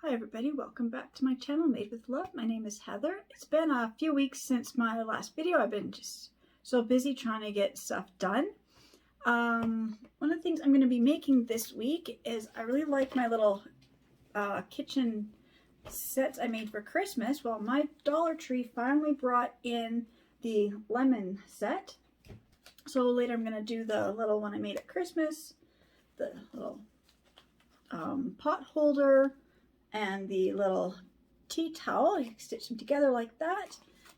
Hi everybody, welcome back to my channel Made with Love. My name is Heather. It's been a few weeks since my last video. I've been just so busy trying to get stuff done. One of the things I'm going to be making this week is I really like my little kitchen sets I made for Christmas. Well, my Dollar Tree finally brought in the lemon set. So later I'm going to do the little one I made at Christmas, the little pot holder, and the little tea towel. You can stitch them together like that,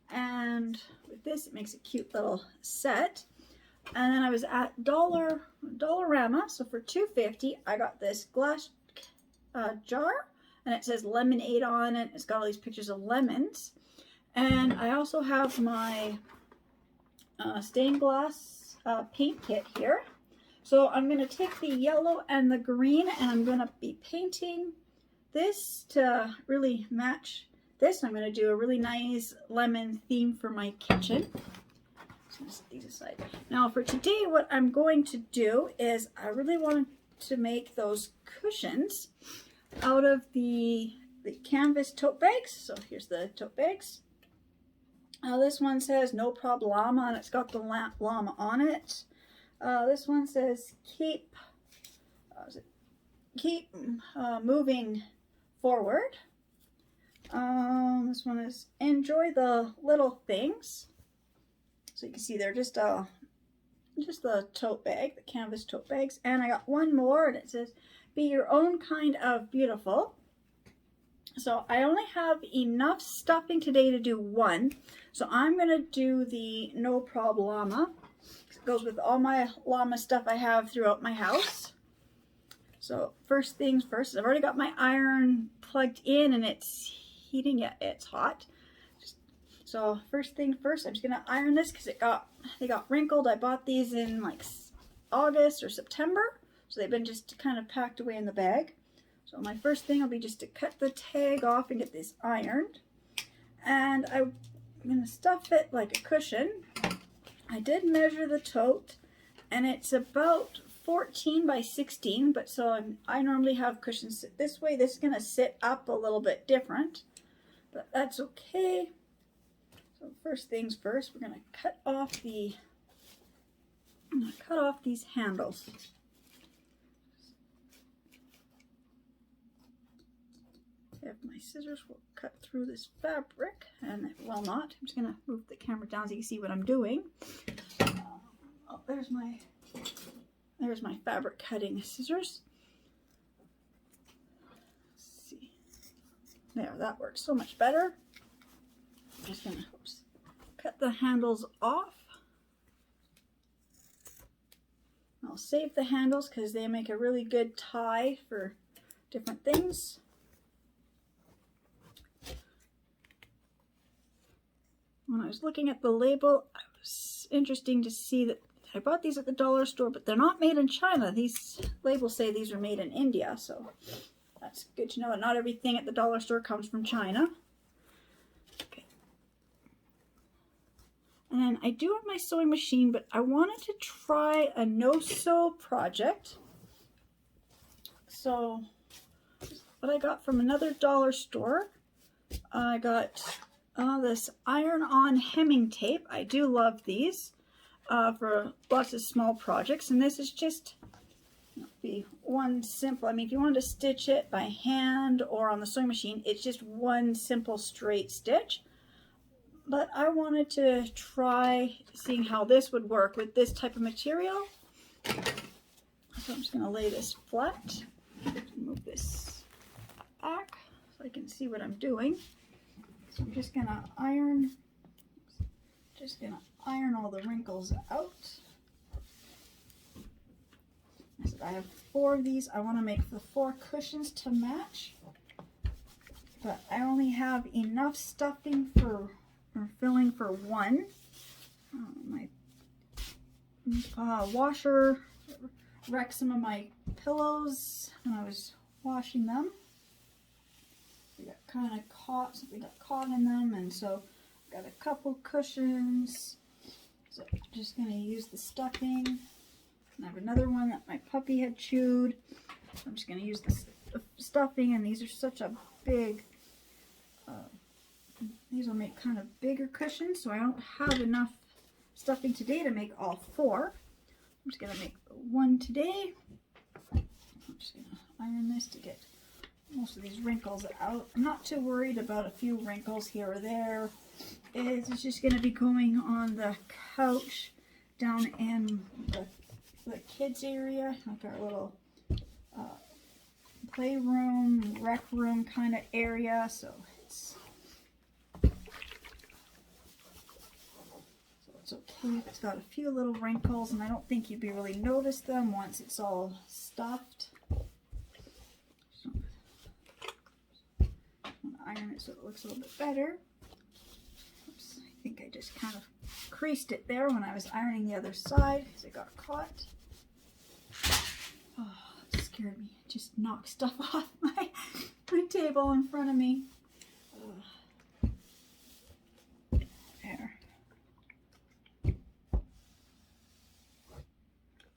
and with this it makes a cute little set. And then I was at Dollarama, so for $2.50 I got this glass jar, and it says lemonade on it. It's got all these pictures of lemons. And I also have my stained glass paint kit here. So I'm going to take the yellow and the green, and I'm going to be painting this to really match this. I'm going to do a really nice lemon theme for my kitchen. So I'm going to set these aside. Now for today, what I'm going to do is I really want to make those cushions out of the canvas tote bags. So here's the tote bags. This one says no problema, and it's got the llama on it. This one says keep moving forward. This one is enjoy the little things. So you can see they're just the tote bag, the canvas tote bags. And I got one more, and it says be your own kind of beautiful. So I only have enough stuffing today to do one. So I'm going to do the no problema. It goes with all my llama stuff I have throughout my house. So first things first, I've already got my iron plugged in and it's heating. Yeah, it's hot. So first thing first, I'm just gonna iron this because they got wrinkled. I bought these in like August or September, so they've been just kind of packed away in the bag. So my first thing will be just to cut the tag off and get this ironed. And I'm gonna stuff it like a cushion. I did measure the tote, and it's about 14 by 16, but so I normally have cushions sit this way. This is going to sit up a little bit different, but that's okay. So first things first, we're going to cut off these handles. If my scissors will cut through this fabric, and it will not. I'm just going to move the camera down so you can see what I'm doing. Oh, there's my fabric cutting scissors. Let's see. There, that works so much better. I'm just gonna cut the handles off. I'll save the handles because they make a really good tie for different things. When I was looking at the label, it was interesting to see that I bought these at the dollar store, but they're not made in China. These labels say these are made in India, so that's good to know that not everything at the dollar store comes from China. Okay. And then I do have my sewing machine, but I wanted to try a no-sew project. So what I got from another dollar store, I got this iron-on hemming tape. I do love these. For lots of small projects, and this is just be one simple. I mean, if you wanted to stitch it by hand or on the sewing machine, it's just one simple straight stitch. But I wanted to try seeing how this would work with this type of material. So I'm just going to lay this flat, move this back so I can see what I'm doing. So I'm just going to iron. Iron all the wrinkles out. I said I have 4 of these. I want to make the 4 cushions to match, but I only have enough stuffing or filling for one. My washer wrecked some of my pillows when I was washing them. They got kind of caught. Something got caught in them, and so got a couple cushions. So I'm just going to use the stuffing. And I have another one that my puppy had chewed. So I'm just going to use the stuffing, and these are such a big, these will make kind of bigger cushions, so I don't have enough stuffing today to make all 4. I'm just going to make 1 today. I'm just going to iron this to get most of these wrinkles out. I'm not too worried about a few wrinkles here or there. It's just going to be going on the couch down in the kids area, like our little playroom, rec room kind of area. So it's okay if it's got a few little wrinkles, and I don't think you'd be really notice them once it's all stuffed. So iron it so it looks a little bit better. Oops, I think I just kind of creased it there when I was ironing the other side because it got caught. Oh, that scared me. It just knocked stuff off my table in front of me. There.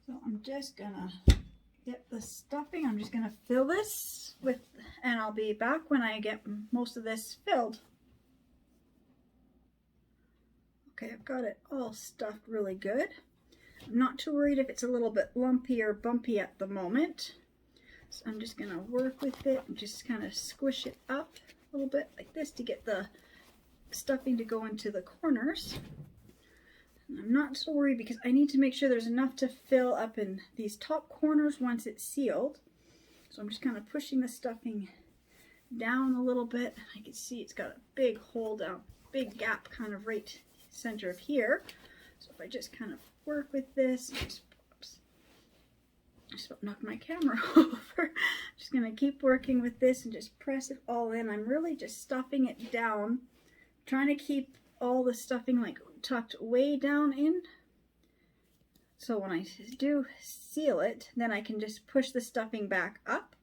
So I'm just gonna get the stuffing. I'm just gonna fill this with, and I'll be back when I get most of this filled. Okay, I've got it all stuffed really good. I'm not too worried if it's a little bit lumpy or bumpy at the moment. So I'm just gonna work with it and just kind of squish it up a little bit like this to get the stuffing to go into the corners. And I'm not so worried because I need to make sure there's enough to fill up in these top corners once it's sealed. So I'm just kind of pushing the stuffing down a little bit. I can see it's got a big hole down, big gap kind of right center of here. So if I just kind of work with this, oops, I just about knocked my camera over. Just gonna keep working with this and just press it all in. I'm really just stuffing it down, trying to keep all the stuffing like tucked way down in. So when I do seal it, then I can just push the stuffing back up.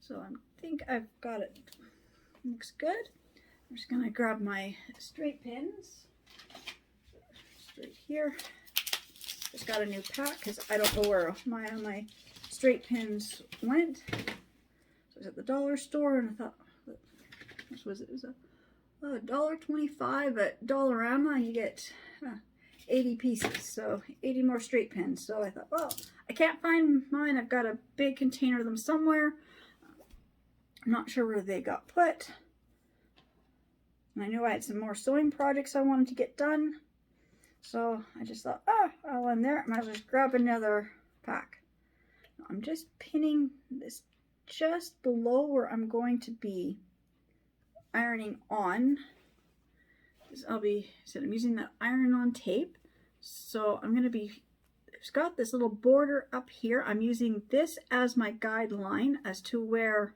So I think I've got it. Looks good. I'm just gonna grab my straight pins. Straight here. Just got a new pack because I don't know where my straight pins went. So I was at the dollar store and I thought, what was it? It was $1.25 at Dollarama. You get 80 pieces, so 80 more straight pins. So I thought, well, I can't find mine. I've got a big container of them somewhere. I'm not sure where they got put. And I knew I had some more sewing projects I wanted to get done. So I just thought, I'll in there. I might as well just grab another pack. I'm just pinning this just below where I'm going to be ironing on. I'm using that iron-on tape. So I'm going to be, it's got this little border up here. I'm using this as my guideline as to where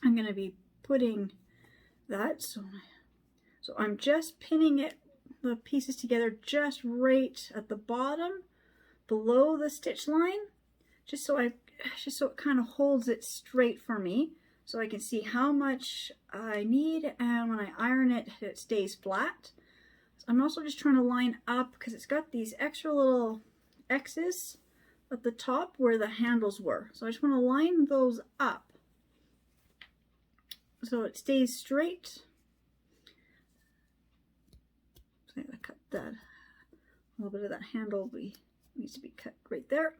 I'm going to be putting that. So I'm just pinning it, the pieces together just right at the bottom below the stitch line, just so it kind of holds it straight for me so I can see how much I need, and when I iron it, it stays flat. So I'm also just trying to line up because it's got these extra little X's at the top where the handles were. So I just want to line those up so it stays straight. So I'm going to cut that, a little bit of that handle needs to be cut right there.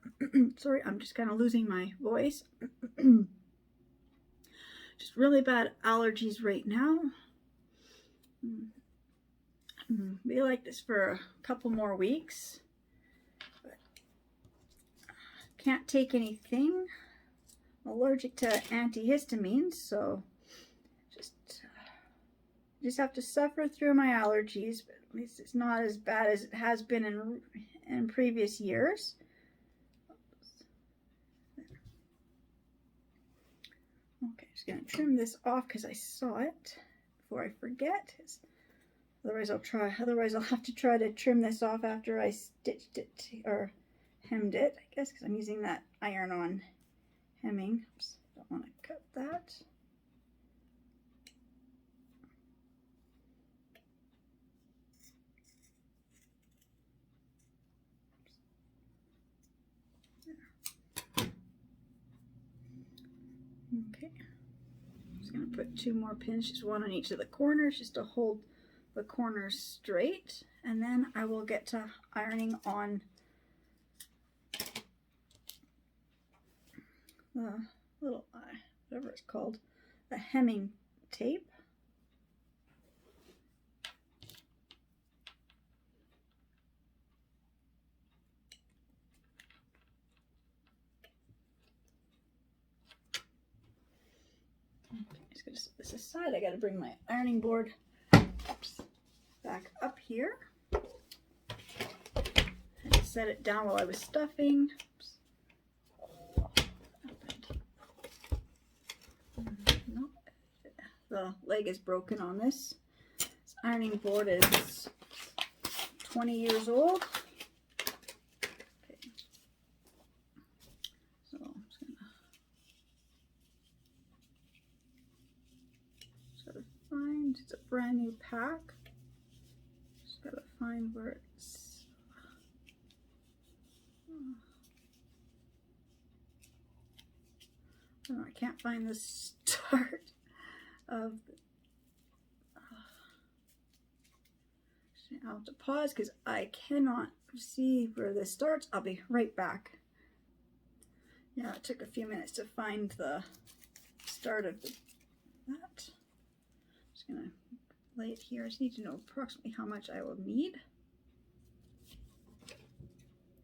Sorry, I'm just kind of losing my voice. Just really bad allergies right now. Be like this for a couple more weeks. But can't take anything. I'm allergic to antihistamines, so just have to suffer through my allergies. But at least it's not as bad as it has been in previous years. Okay, just gonna trim this off because I saw it before I forget. Otherwise I'll have to try to trim this off after I stitched it or hemmed it, I guess, because I'm using that iron-on hemming. Oops, don't want to cut that. Okay. just going to put 2 more pins, just 1 on each of the corners, just to hold the corners straight. And then I will get to ironing on the little, whatever it's called, the hemming tape. Just gonna set this aside. I gotta bring my ironing board back up here. I had to set it down while I was stuffing. No, the leg is broken on this. This ironing board is 20 years old. Okay. So I'm just gotta find, it's a brand new pack. Just gotta find where it's oh, I can't find the start of the, I'll have to pause because I cannot see where this starts. I'll be right back. Yeah, it took a few minutes to find the start of that. I'm just gonna lay it here. I just need to know approximately how much I will need.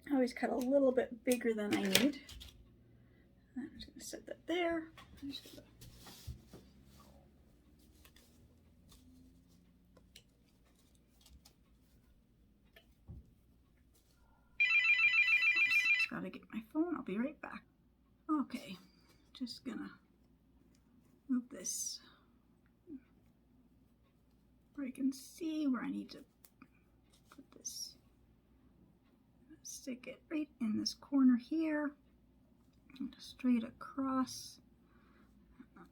I always cut a little bit bigger than I need. I'm just going to set that there. I'm just gonna... Just got to get my phone. I'll be right back. Okay, just gonna move this where I can see where I need to put this. Stick it right in this corner here. And straight across. I'm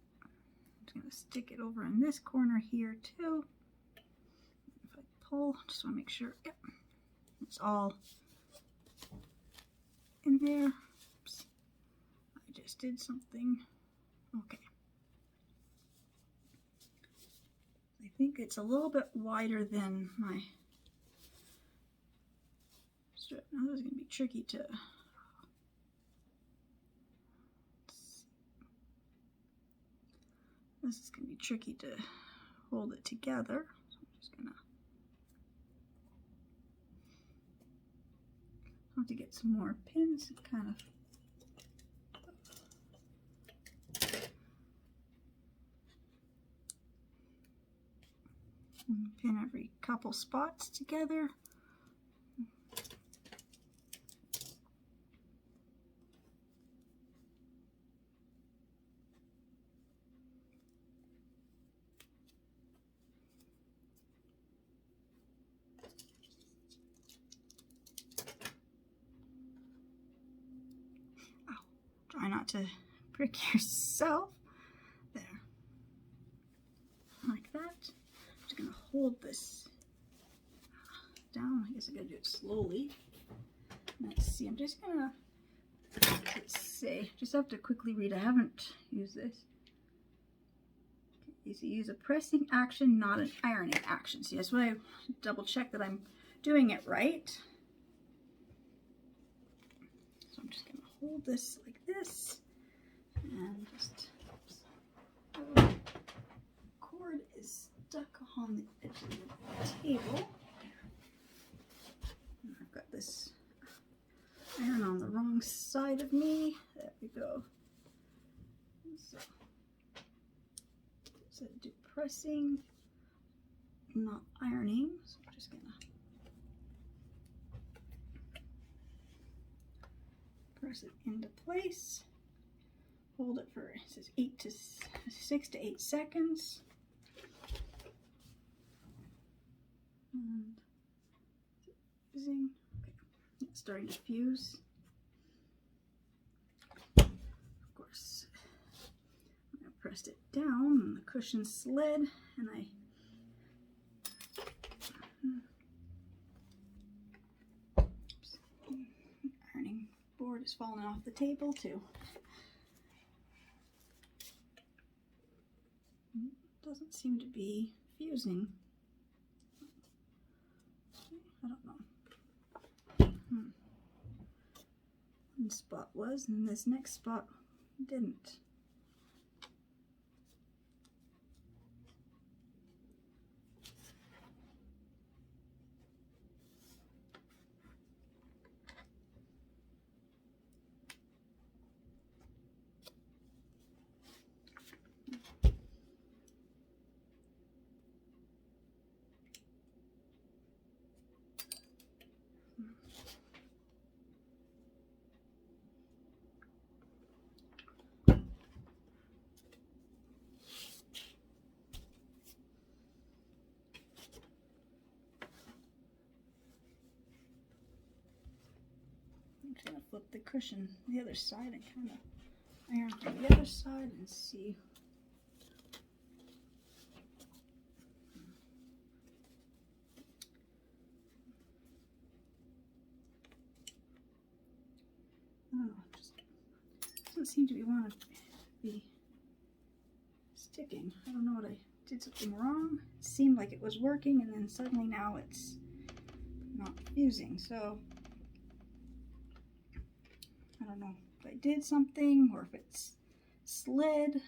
just going to stick it over in this corner here too. If I pull, just want to make sure, yep, it's all in there. Oops. I just did something. Okay. I think it's a little bit wider than my strip. Now this is going to be tricky to hold it together. So I'm just gonna have to get some more pins and kind of pin every couple spots together. Try not to prick yourself. There. Like that. I'm just going to hold this down. I guess I got to do it slowly. Let's see. I'm just going to, just have to quickly read. I haven't used this. Okay, so use a pressing action, not an ironing action. See, that's why I double check that I'm doing it right. So I'm just going to hold this like this and just, oops, the cord is stuck on the edge of the table. And I've got this iron on the wrong side of me. There we go. So do pressing, not ironing. So I'm just gonna press it into place. Hold it for, it says 6 to 8 seconds. And fusing. Okay, it's starting to fuse. Of course, I pressed it down and the cushion slid, and ironing board is falling off the table too. doesn't seem to be fusing. I don't know. One spot was, and this next spot didn't. I'm going to flip the cushion the other side and kind of iron from the other side and see. Oh, just doesn't seem to want to be sticking. I don't know what I did something wrong. It seemed like it was working, and then suddenly now it's not fusing. So I don't know if I did something or if it's slid.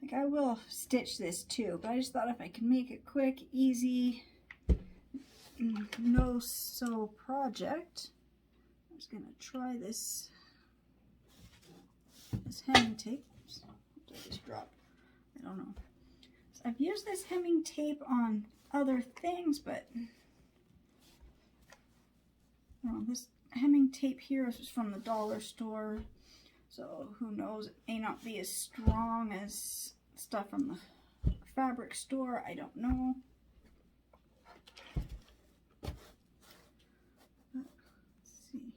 Like, I will stitch this too, but I just thought if I can make it quick, easy, no sew project, I'm just gonna try this hemming tape. Oops, did I just drop? I don't know. So I've used this hemming tape on other things, but this hemming tape here is from the dollar store, so who knows, it may not be as strong as stuff from the fabric store. I don't know. Let's see.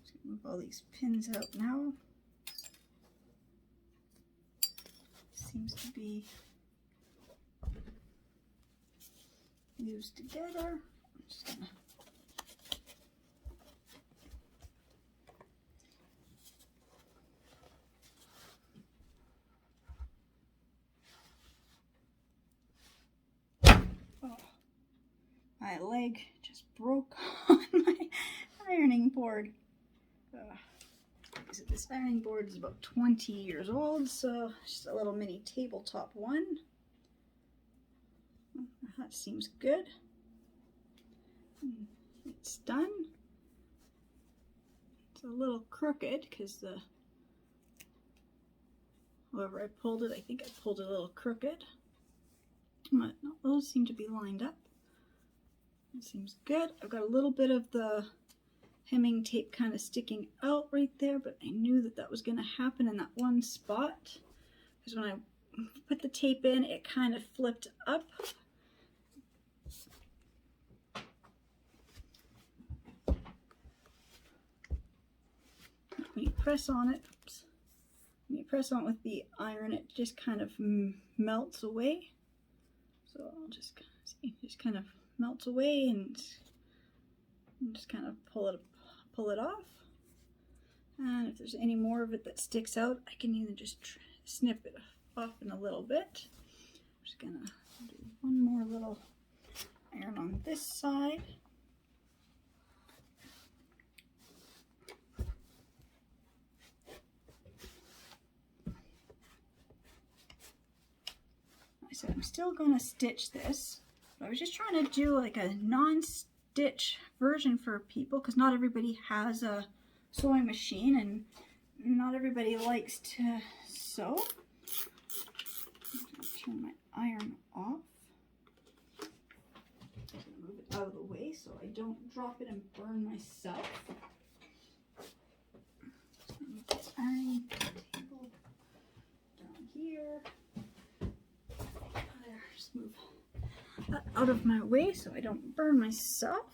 Just move all these pins out now. Seems to be used together. I'm just gonna my leg just broke on my ironing board. This ironing board is about 20 years old, so just a little mini tabletop one. That seems good. It's done. It's a little crooked because however I pulled it, I think I pulled it a little crooked. But no, those seem to be lined up. It seems good. I've got a little bit of the hemming tape kind of sticking out right there, but I knew that that was going to happen in that one spot because when I put the tape in, it kind of flipped up. When you press on it, oops, when you press on it with the iron, it just kind of melts away. So I'll just see, it just kind of melts away, and just kind of pull it off. And if there's any more of it that sticks out, I can either just snip it off in a little bit. I'm just gonna do one more little iron on this side. So I'm still going to stitch this. I was just trying to do like a non-stitch version for people because not everybody has a sewing machine and not everybody likes to sew. I'm going to turn my iron off. Move it out of the way so I don't drop it and burn myself. Move this ironing table down here. Just move that out of my way so I don't burn myself.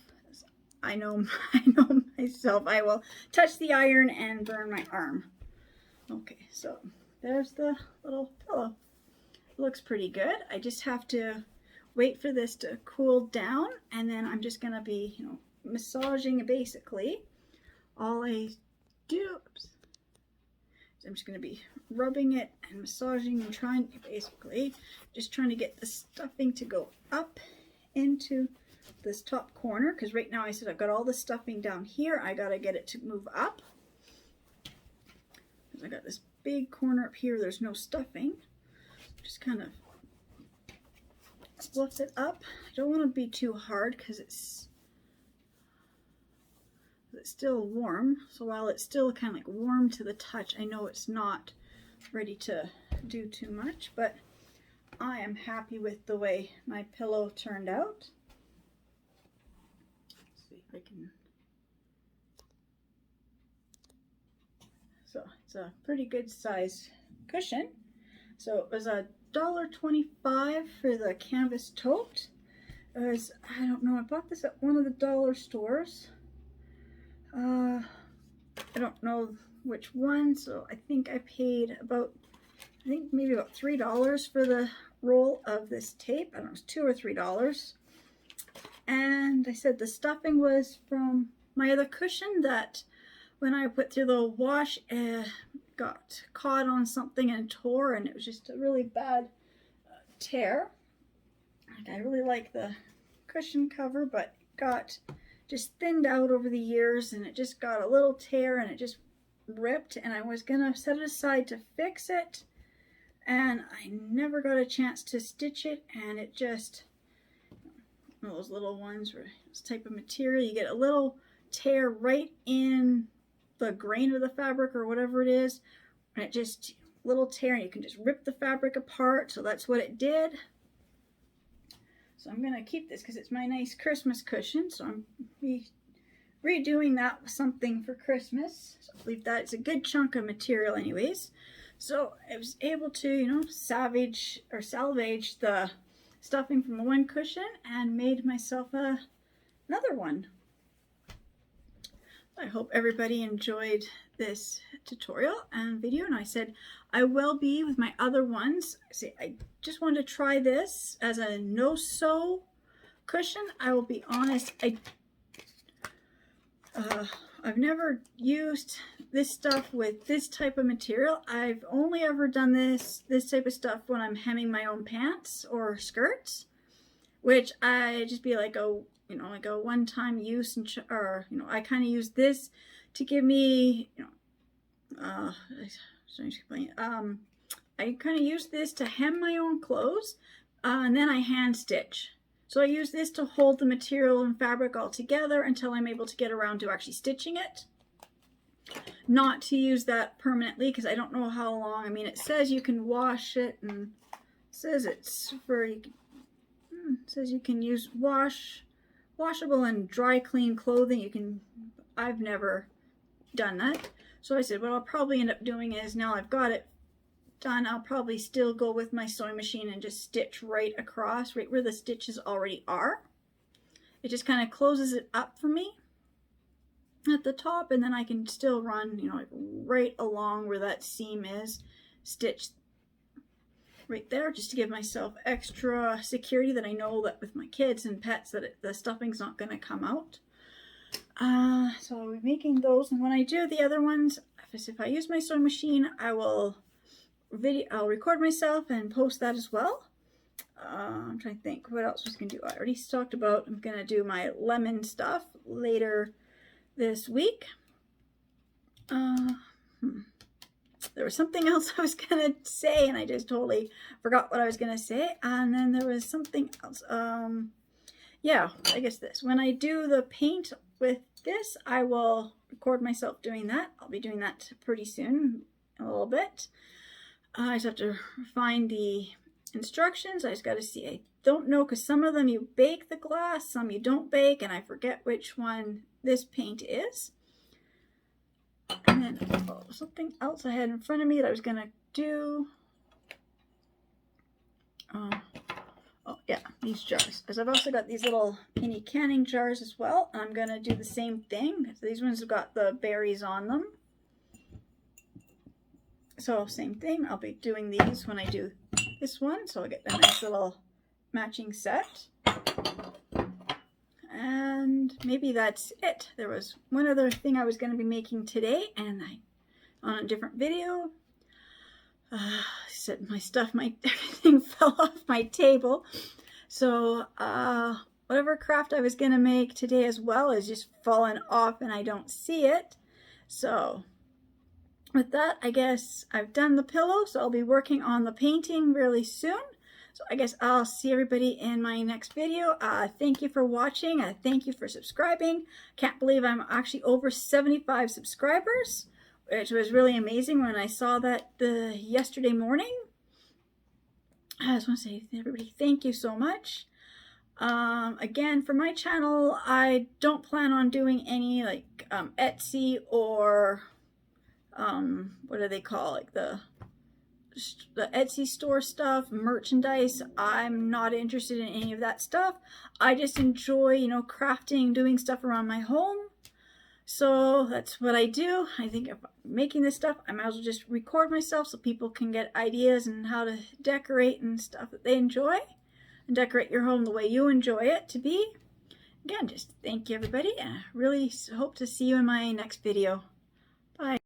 I know myself. I will touch the iron and burn my arm. Okay, so there's the little pillow. It looks pretty good. I just have to wait for this to cool down, and then I'm just gonna be, massaging it basically. All I do. Oops. So I'm just going to be rubbing it and massaging and trying, basically, just trying to get the stuffing to go up into this top corner, because right now I said I've got all the stuffing down here. I got to get it to move up. I got this big corner up here, there's no stuffing. Just kind of fluff it up. I don't want to be too hard because it's still warm. So while it's still kind of like warm to the touch, I know it's not ready to do too much, but I am happy with the way my pillow turned out. Let's see if I can. So it's a pretty good size cushion. So it was $1.25 for the canvas tote. It was, I don't know, I bought this at one of the dollar stores. I don't know which one, so I think I paid about, maybe about $3 for the roll of this tape. I don't know, it was $2 or $3. And I said the stuffing was from my other cushion that when I put through the wash, got caught on something and tore, and it was just a really bad tear. Like, I really like the cushion cover, but it got just thinned out over the years, and it just got a little tear, and it just ripped, and I was gonna set it aside to fix it, and I never got a chance to stitch it, and it just, one of those little ones where this type of material, you get a little tear right in the grain of the fabric or whatever it is, and it just, little tear, and you can just rip the fabric apart. So that's what it did. So I'm gonna keep this because it's my nice Christmas cushion, so I'm redoing that with something for Christmas. So I believe that it's a good chunk of material anyways. So I was able to, you know, salvage the stuffing from the one cushion and made myself another one. I hope everybody enjoyed this tutorial and video, and I said I will be with my other ones. I just wanted to try this as a no-sew cushion. I will be honest, I've never used this stuff with this type of material. I've only ever done this type of stuff when I'm hemming my own pants or skirts, which I just be like a, you know, like a one-time use, and or, you know, I kind of use this to give me, you know, I kind of use this to hem my own clothes, and then I hand stitch. So I use this to hold the material and fabric all together until I'm able to get around to actually stitching it. Not to use that permanently, because I don't know how long. I mean, it says you can wash it, and it says it's for, it says you can use washable and dry clean clothing. You can, I've never done that. So I said what I'll probably end up doing is, now I've got it done, I'll probably still go with my sewing machine and just stitch right across, right where the stitches already are. It just kind of closes it up for me at the top, and then I can still run, you know, like right along where that seam is, stitch right there, just to give myself extra security that I know that with my kids and pets that the stuffing's not going to come out. So I'll be making those, and when I do the other ones, if I use my sewing machine, I'll record myself and post that as well. I'm trying to think what else I was going to do. I already talked about I'm going to do my lemon stuff later this week. There was something else I was going to say, and I just totally forgot what I was going to say. And then there was something else. Yeah, I guess this. When I do the paint with this, I will record myself doing that. I'll be doing that pretty soon, a little bit. I just have to find the instructions. I just got to see. I don't know, because some of them you bake the glass, some you don't bake, and I forget which one this paint is. And then something else I had in front of me that I was going to do. Oh yeah, these jars, because I've also got these little mini canning jars as well. I'm going to do the same thing. These ones have got the berries on them. So same thing, I'll be doing these when I do this one. So I'll get a nice little matching set. And maybe that's it. There was one other thing I was going to be making today, and on a different video, said my stuff, everything fell off my table. So whatever craft I was going to make today as well is just fallen off and I don't see it. So with that, I guess I've done the pillow, so I'll be working on the painting really soon. So I guess I'll see everybody in my next video. Thank you for watching. Thank you for subscribing. Can't believe I'm actually over 75 subscribers, which was really amazing when I saw that yesterday morning. I just want to say to everybody, thank you so much. Again, for my channel, I don't plan on doing any like Etsy or what do they call, like the Etsy store stuff, merchandise. I'm not interested in any of that stuff. I just enjoy, you know, crafting, doing stuff around my home. So that's what I do. I think if I'm making this stuff, I might as well just record myself so people can get ideas and how to decorate and stuff that they enjoy, and decorate your home the way you enjoy it to be. Again, just thank you everybody, and I really hope to see you in my next video. Bye.